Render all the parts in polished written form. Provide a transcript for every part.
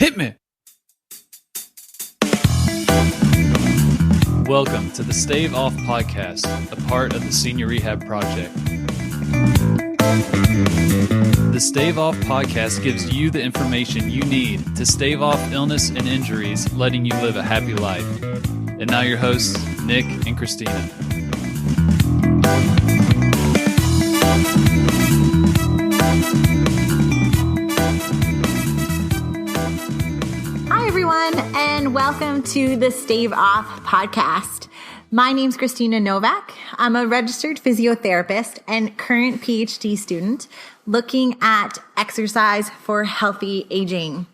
Hit me! Welcome to the Stave Off Podcast, a part of the Senior Rehab Project. The Stave Off Podcast gives you the information you need to stave off illness and injuries, letting you live a happy life. And now your hosts, Nick and Christina. Hi, everyone, and welcome to the Stave Off Podcast. My name's Christina Novak. I'm a registered physiotherapist and current PhD student looking at exercise for healthy aging.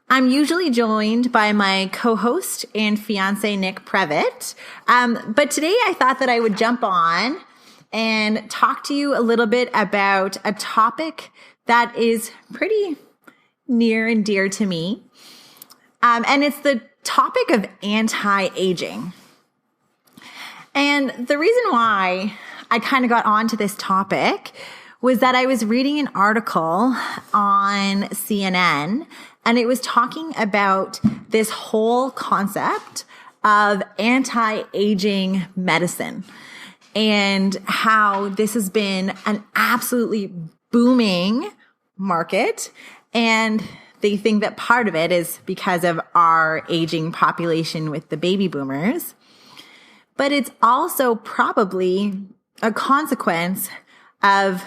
I'm usually joined by my co-host and fiance, Nick Previtt. But today I thought that I would jump on and talk to you a little bit about a topic that is pretty near and dear to me. And it's the topic of anti-aging. And the reason why I kind of got onto this topic was that I was reading an article on CNN, and it was talking about this whole concept of anti-aging medicine and how this has been an absolutely booming market. And they think that part of it is because of our aging population with the baby boomers. But it's also probably a consequence of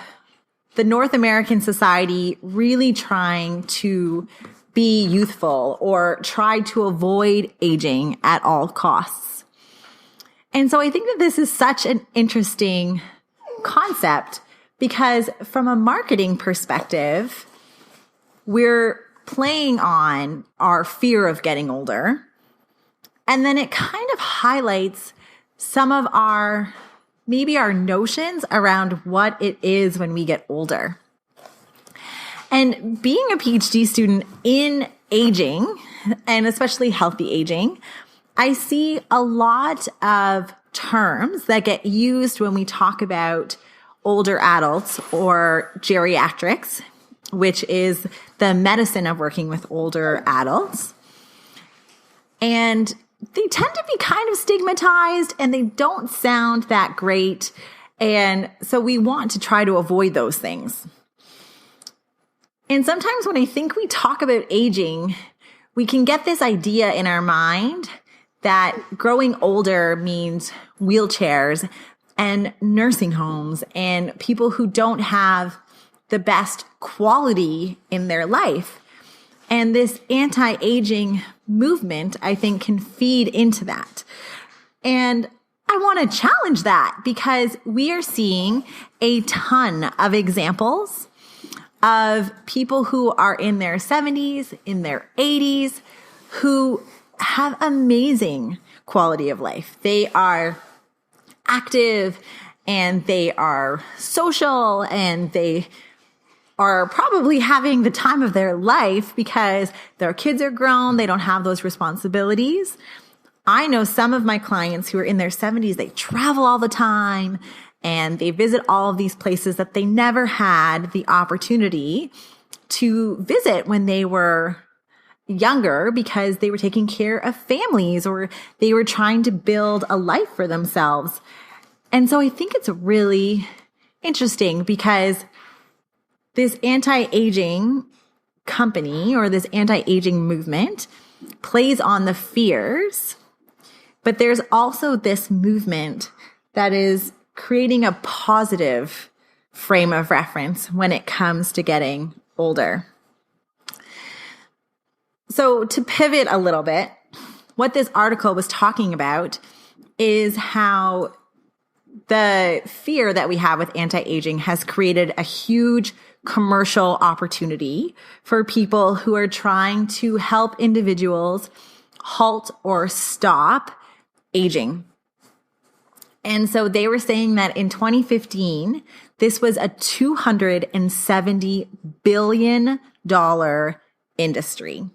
the North American society really trying to be youthful or try to avoid aging at all costs. And so I think that this is such an interesting concept because from a marketing perspective, we're playing on our fear of getting older. And then it kind of highlights some of our notions around what it is when we get older. And being a PhD student in aging, and especially healthy aging, I see a lot of terms that get used when we talk about older adults or geriatrics, which is the medicine of working with older adults. And they tend to be kind of stigmatized and they don't sound that great. And so we want to try to avoid those things. And sometimes when I think we talk about aging, we can get this idea in our mind that growing older means wheelchairs and nursing homes and people who don't have the best quality in their life. And this anti-aging movement, I think, can feed into that. And I want to challenge that because we are seeing a ton of examples of people who are in their 70s, in their 80s, who have amazing quality of life. They are active and they are social and they are probably having the time of their life because their kids are grown. They don't have those responsibilities. I know some of my clients who are in their 70s, they travel all the time and they visit all of these places that they never had the opportunity to visit when they were younger because they were taking care of families or they were trying to build a life for themselves. And so I think it's really interesting because this anti-aging company or this anti-aging movement plays on the fears, but there's also this movement that is creating a positive frame of reference when it comes to getting older. So to pivot a little bit, what this article was talking about is how the fear that we have with anti-aging has created a huge commercial opportunity for people who are trying to help individuals halt or stop aging. And so they were saying that in 2015, this was a $270 billion industry.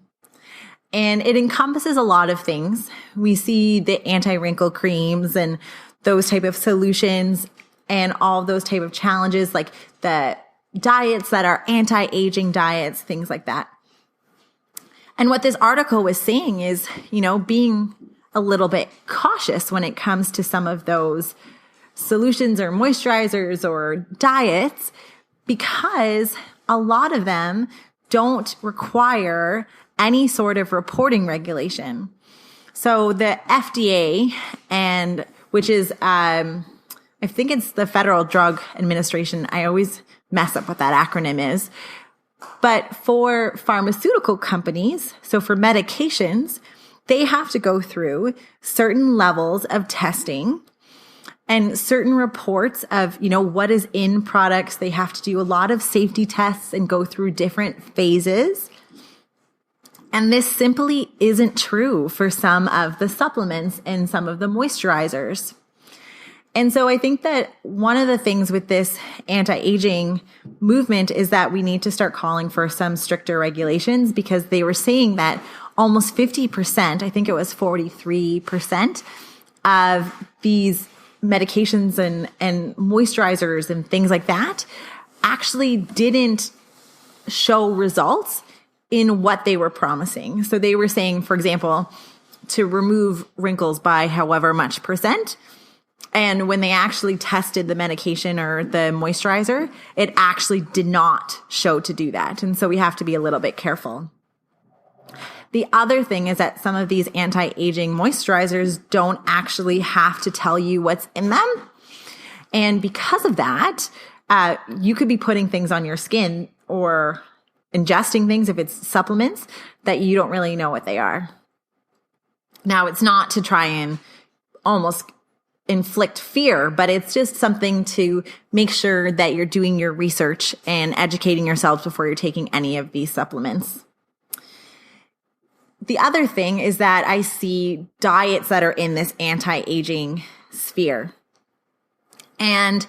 And it encompasses a lot of things. We see the anti-wrinkle creams and those type of solutions and all those type of challenges, like the diets that are anti-aging diets, things like that. And what this article was saying is, being a little bit cautious when it comes to some of those solutions or moisturizers or diets, because a lot of them don't require any sort of reporting regulation. So the FDA, which is, I think it's the Federal Drug Administration. I always mess up what that acronym is. But for pharmaceutical companies, so for medications, they have to go through certain levels of testing and certain reports of, what is in products. They have to do a lot of safety tests and go through different phases. And this simply isn't true for some of the supplements and some of the moisturizers. And so I think that one of the things with this anti-aging movement is that we need to start calling for some stricter regulations, because they were saying that almost 50%, I think it was 43% of these medications and moisturizers and things like that actually didn't show results in what they were promising. So they were saying, for example, to remove wrinkles by however much percent. And when they actually tested the medication or the moisturizer, it actually did not show to do that. And so we have to be a little bit careful. The other thing is that some of these anti-aging moisturizers don't actually have to tell you what's in them. And because of that, you could be putting things on your skin or ingesting things, if it's supplements, that you don't really know what they are. Now, it's not to try and almost inflict fear, but it's just something to make sure that you're doing your research and educating yourselves before you're taking any of these supplements. The other thing is that I see diets that are in this anti-aging sphere. And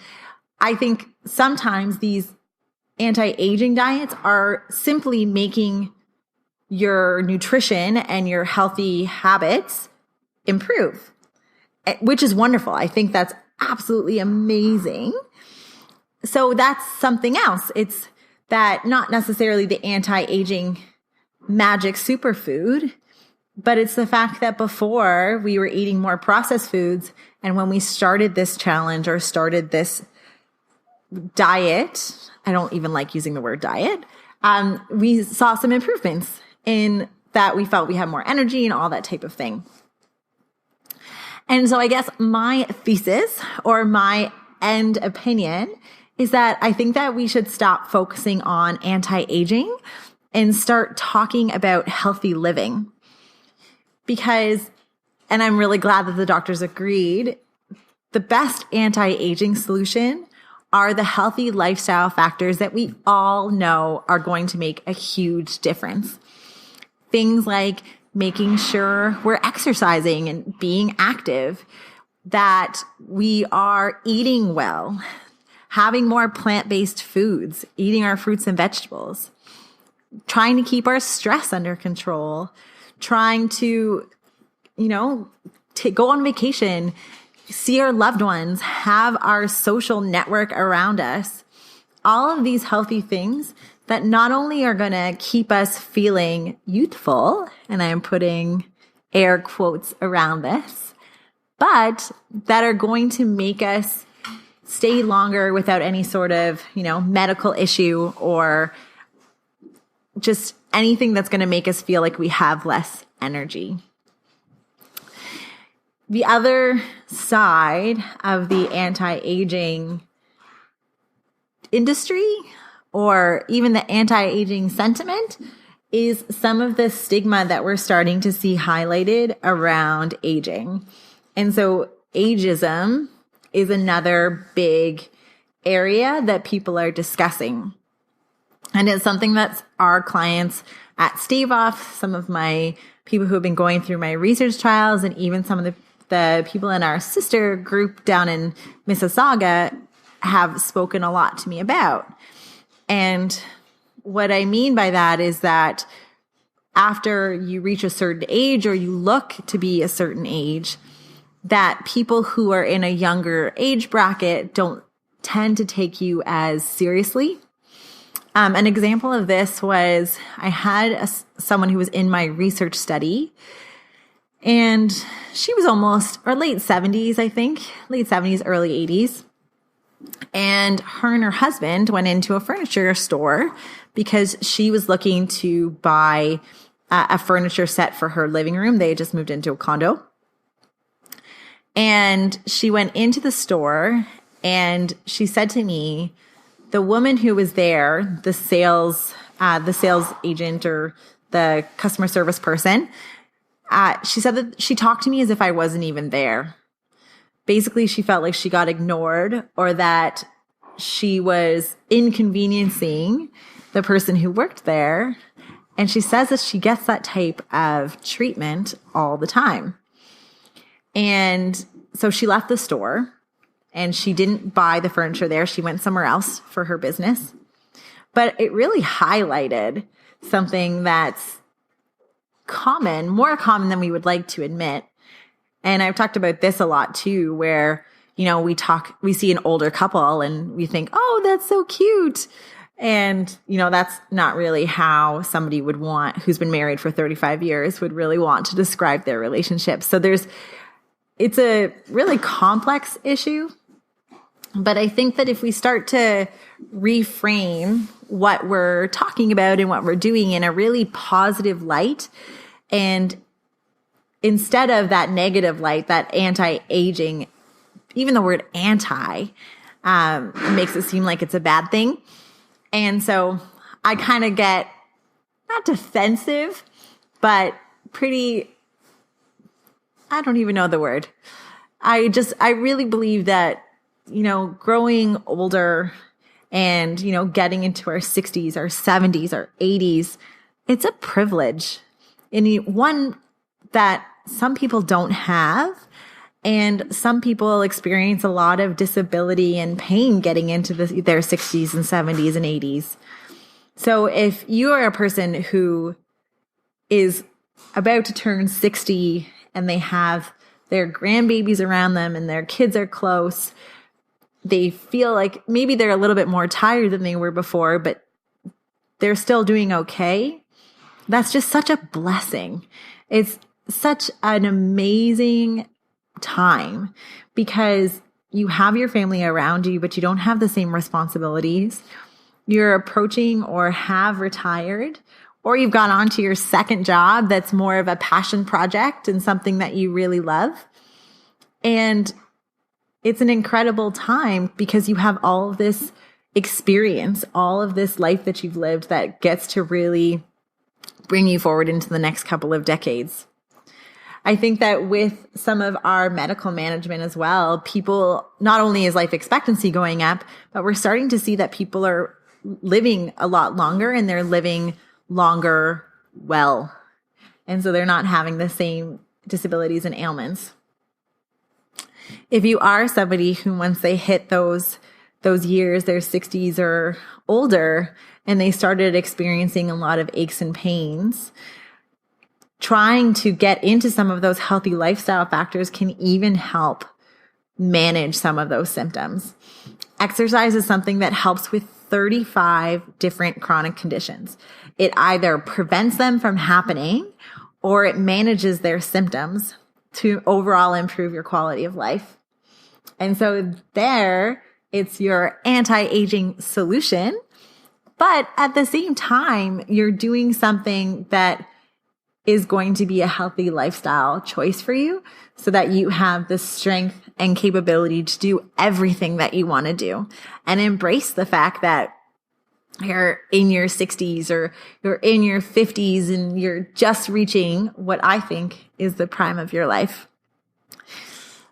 I think sometimes these anti-aging diets are simply making your nutrition and your healthy habits improve, which is wonderful. I think that's absolutely amazing. So that's something else. It's that not necessarily the anti-aging magic superfood, but it's the fact that before we were eating more processed foods, and when we started this challenge or started this diet, I don't even like using the word diet, we saw some improvements in that. We felt we had more energy and all that type of thing. And so I guess my thesis or my end opinion is that I think that we should stop focusing on anti-aging and start talking about healthy living. Because, and I'm really glad that the doctors agreed, the best anti-aging solution are the healthy lifestyle factors that we all know are going to make a huge difference. Things like making sure we're exercising and being active, that we are eating well, having more plant-based foods, eating our fruits and vegetables, trying to keep our stress under control, trying to, go on vacation, see our loved ones, have our social network around us. All of these healthy things that not only are going to keep us feeling youthful, and I'm putting air quotes around this, but that are going to make us stay longer without any sort of, medical issue or just anything that's going to make us feel like we have less energy. The other side of the anti-aging industry, or even the anti-aging sentiment, is some of the stigma that we're starting to see highlighted around aging. And so ageism is another big area that people are discussing. And it's something that our clients at Stave Off, some of my people who have been going through my research trials, and even some of the people in our sister group down in Mississauga have spoken a lot to me about. And what I mean by that is that after you reach a certain age, or you look to be a certain age, that people who are in a younger age bracket don't tend to take you as seriously. An example of this was I had someone who was in my research study, and she was almost, or late 70s, I think, late 70s, early 80s. And her husband went into a furniture store because she was looking to buy a furniture set for her living room. They had just moved into a condo. And she went into the store and she said to me, the woman who was there, the sales agent or the customer service person, she said that she talked to me as if I wasn't even there. Basically, she felt like she got ignored or that she was inconveniencing the person who worked there. And she says that she gets that type of treatment all the time. And so she left the store and she didn't buy the furniture there. She went somewhere else for her business. But it really highlighted something that's common, more common than we would like to admit. And I've talked about this a lot too, where, we see an older couple and we think, oh, that's so cute. And, that's not really how somebody who's been married for 35 years would really want to describe their relationship. So it's a really complex issue. But I think that if we start to reframe what we're talking about and what we're doing in a really positive light, and instead of that negative light, that anti-aging, even the word anti makes it seem like it's a bad thing. And so I kind of get not defensive, but pretty, I don't even know the word. I really believe that, growing older and, getting into our 60s, our 70s, our 80s, it's a privilege. And one that some people don't have. And some people experience a lot of disability and pain getting into their 60s and 70s and 80s. So if you are a person who is about to turn 60 and they have their grandbabies around them and their kids are close, they feel like maybe they're a little bit more tired than they were before, but they're still doing okay. That's just such a blessing. It's such an amazing time because you have your family around you, but you don't have the same responsibilities. You're approaching or have retired, or you've gone on to your second job that's more of a passion project and something that you really love. And it's an incredible time because you have all of this experience, all of this life that you've lived that gets to really bring you forward into the next couple of decades. I think that with some of our medical management as well, people, not only is life expectancy going up, but we're starting to see that people are living a lot longer and they're living longer well. And so they're not having the same disabilities and ailments. If you are somebody who once they hit those years, their 60s or older, and they started experiencing a lot of aches and pains, trying to get into some of those healthy lifestyle factors can even help manage some of those symptoms. Exercise is something that helps with 35 different chronic conditions. It either prevents them from happening or it manages their symptoms to overall improve your quality of life. And so there, it's your anti-aging solution, but at the same time, you're doing something that is going to be a healthy lifestyle choice for you so that you have the strength and capability to do everything that you want to do and embrace the fact that you're in your 60s or you're in your 50s and you're just reaching what I think is the prime of your life.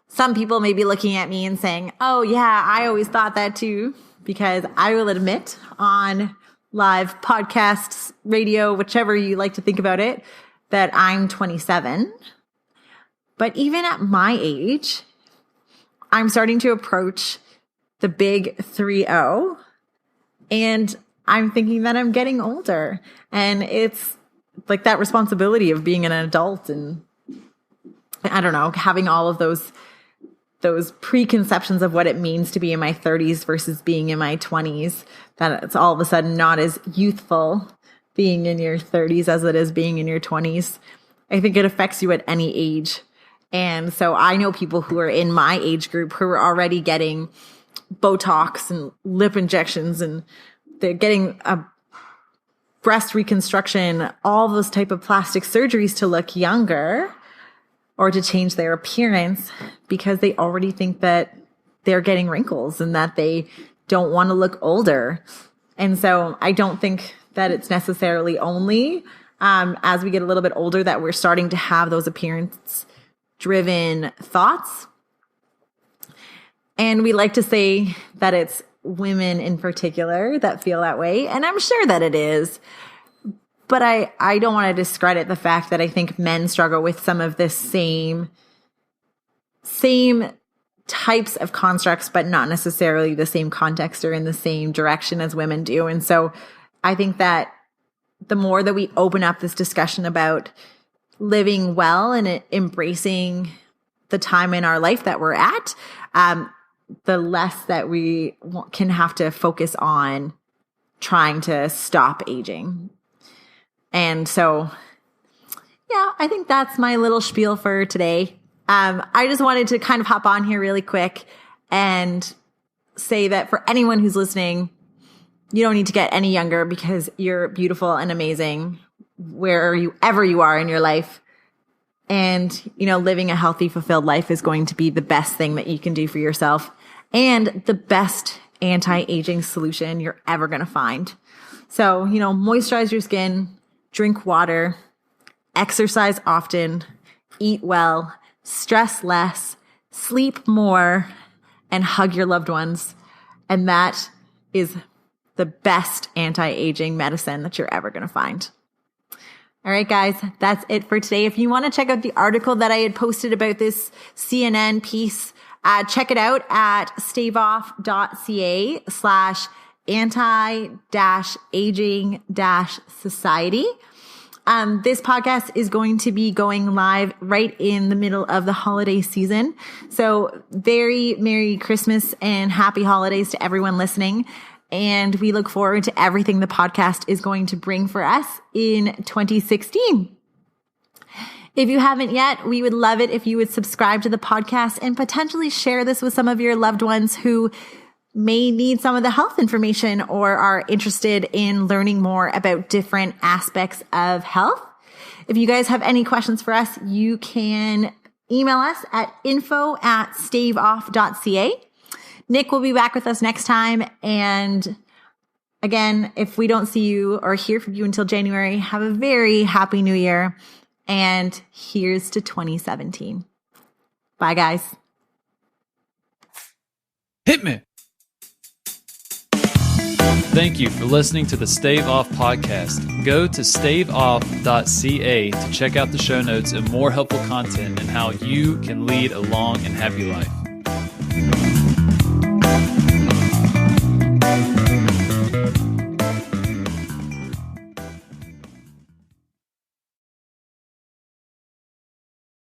Some people may be looking at me and saying, oh yeah, I always thought that too, because I will admit on live podcasts, radio, whichever you like to think about it, that I'm 27. But even at my age, I'm starting to approach the big 3-0. And I'm thinking that I'm getting older. And it's like that responsibility of being an adult and, I don't know, having all of those those preconceptions of what it means to be in my 30s versus being in my 20s, that it's all of a sudden not as youthful being in your 30s as it is being in your 20s. I think it affects you at any age. And so I know people who are in my age group who are already getting Botox and lip injections, and they're getting a breast reconstruction, all those type of plastic surgeries to look younger or to change their appearance because they already think that they're getting wrinkles and that they don't want to look older. And so I don't think that it's necessarily only as we get a little bit older that we're starting to have those appearance-driven thoughts. And we like to say that it's women in particular that feel that way. And I'm sure that it is. But I don't want to discredit the fact that I think men struggle with some of the same types of constructs, but not necessarily the same context or in the same direction as women do. And so I think that the more that we open up this discussion about living well and embracing the time in our life that we're at, the less that we can have to focus on trying to stop aging. And so, yeah, I think that's my little spiel for today. I just wanted to kind of hop on here really quick and say that for anyone who's listening, you don't need to get any younger because you're beautiful and amazing wherever you are in your life. And, living a healthy, fulfilled life is going to be the best thing that you can do for yourself and the best anti-aging solution you're ever going to find. So, moisturize your skin, drink water, exercise often, eat well, stress less, sleep more, and hug your loved ones. And that is the best anti-aging medicine that you're ever going to find. All right, guys, that's it for today. If you want to check out the article that I had posted about this CNN piece, check it out at staveoff.ca/anti-aging-society. This podcast is going to be going live right in the middle of the holiday season. So very Merry Christmas and Happy Holidays to everyone listening. And we look forward to everything the podcast is going to bring for us in 2016. If you haven't yet, we would love it if you would subscribe to the podcast and potentially share this with some of your loved ones who may need some of the health information or are interested in learning more about different aspects of health. If you guys have any questions for us, you can email us at info@staveoff.ca. Nick will be back with us next time. And again, if we don't see you or hear from you until January, have a very happy new year. And here's to 2017. Bye, guys. Hit me. Thank you for listening to the Stave Off podcast. Go to staveoff.ca to check out the show notes and more helpful content and how you can lead a long and happy life.